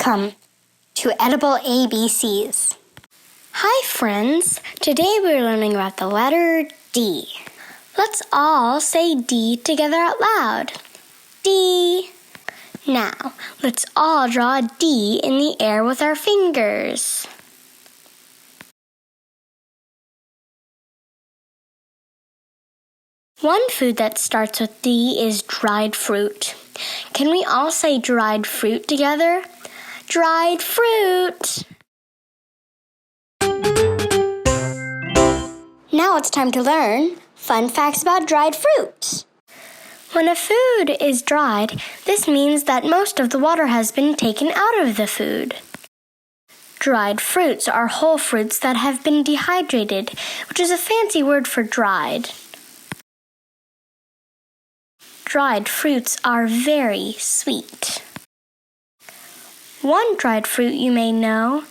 Welcome to Edible ABCs. Hi friends, today we're learning about the letter D. Let's all say D together out loud. D. Now, let's all draw a D in the air with our fingers. One food that starts with D is dried fruit. Can we all say dried fruit together? Dried fruit! Now it's time to learn fun facts about dried fruit. When a food is dried, this means that most of the water has been taken out of the food. Dried fruits are whole fruits that have been dehydrated, which is a fancy word for dried. Dried fruits are very sweet. One dried fruit you may know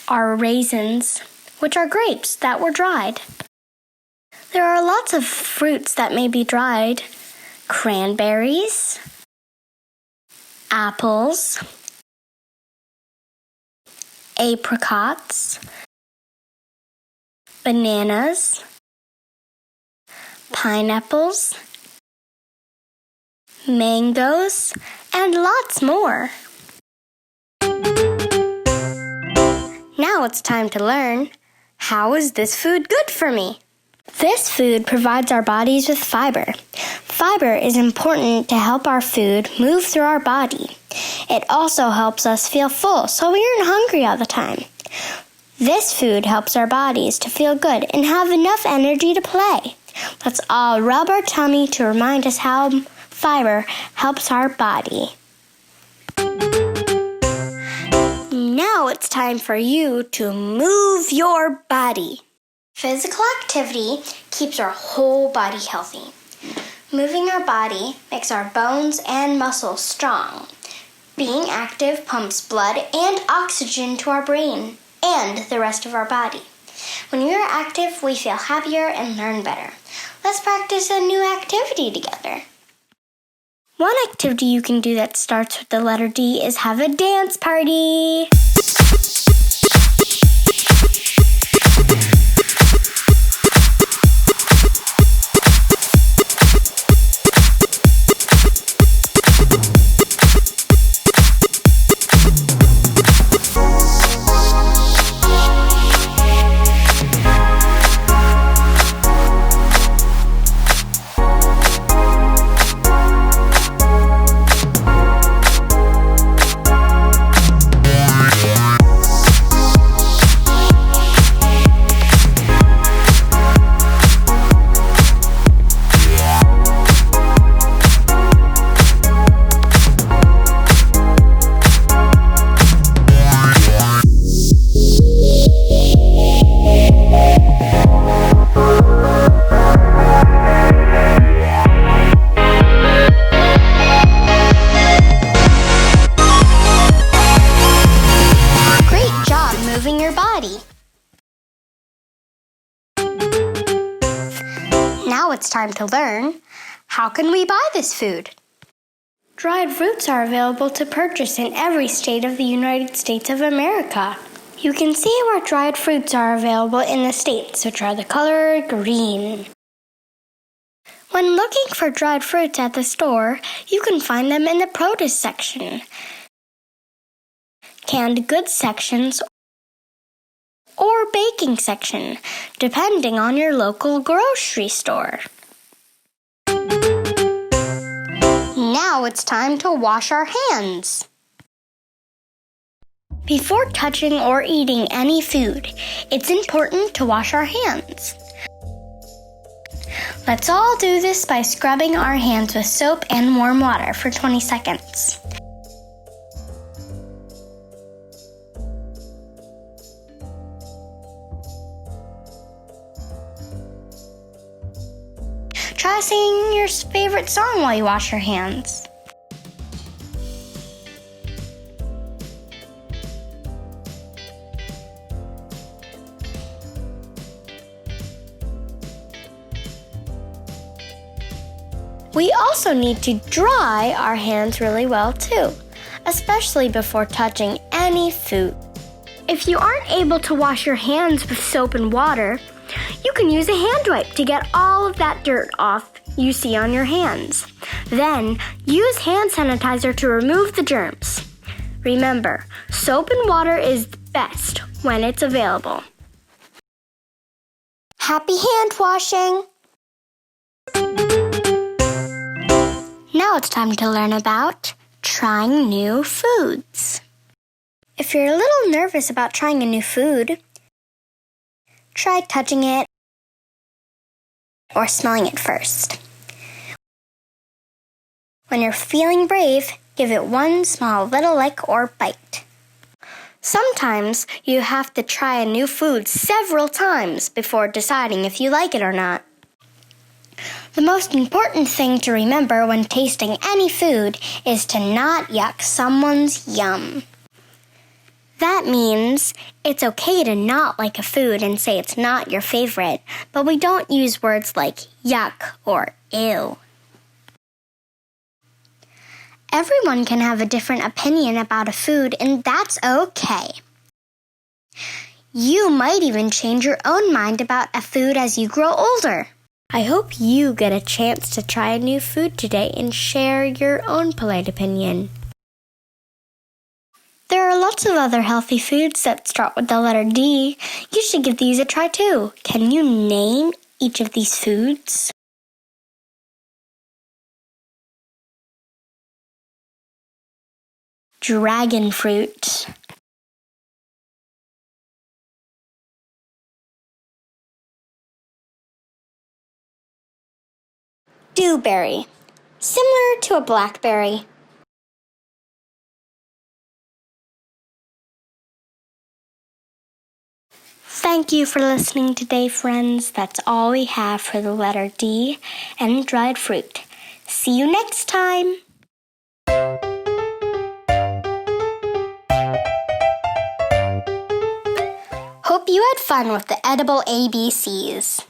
are raisins, which are grapes that were dried. There are lots of fruits that may be dried. Cranberries, apples, apricots, bananas, pineapples, mangoes, and lots more. Now it's time to learn, how is this food good for me? This food provides our bodies with fiber. Fiber is important to help our food move through our body. It also helps us feel full, so we aren't hungry all the time. This food helps our bodies to feel good and have enough energy to play. Let's all rub our tummy to remind us how fiber helps our body. Now it's time for you to move your body. Physical activity keeps our whole body healthy. Moving our body makes our bones and muscles strong. Being active pumps blood and oxygen to our brain and the rest of our body. When we are active, we feel happier and learn better. Let's practice a new activity together. One activity you can do that starts with the letter D is have a dance party. Now it's time to learn, how can we buy this food? Dried fruits are available to purchase in every state of the United States of America. You can see where dried fruits are available in the states, which are the color green. When looking for dried fruits at the store, you can find them in the produce section, canned goods sections, or baking section, depending on your local grocery store. Now it's time to wash our hands. Before touching or eating any food, it's important to wash our hands. Let's all do this by scrubbing our hands with soap and warm water for 20 seconds. Try singing your favorite song while you wash your hands. We also need to dry our hands really well too. especially before touching any food. If you aren't able to wash your hands with soap and water, you can use a hand wipe to get all of that dirt off you see on your hands. Then, use hand sanitizer to remove the germs. Remember, soap and water is best when it's available. Happy hand washing! Now it's time to learn about trying new foods. If you're a little nervous about trying a new food, try touching it or smelling it first. When you're feeling brave, give it one small little lick or bite. Sometimes you have to try a new food several times before deciding if you like it or not. The most important thing to remember when tasting any food is to not yuck someone's yum. That means it's okay to not like a food and say it's not your favorite, but we don't use words like yuck or ew. Everyone can have a different opinion about a food, and that's okay. You might even change your own mind about a food as you grow older. I hope you get a chance to try a new food today and share your own polite opinion. There are lots of other healthy foods that start with the letter D. You should give these a try too. Can you name each of these foods? Dragon fruit, dewberry, similar to a blackberry. Thank you for listening today, friends. That's all we have for the letter D and dried fruit. See you next time. Hope you had fun with the edible ABCs.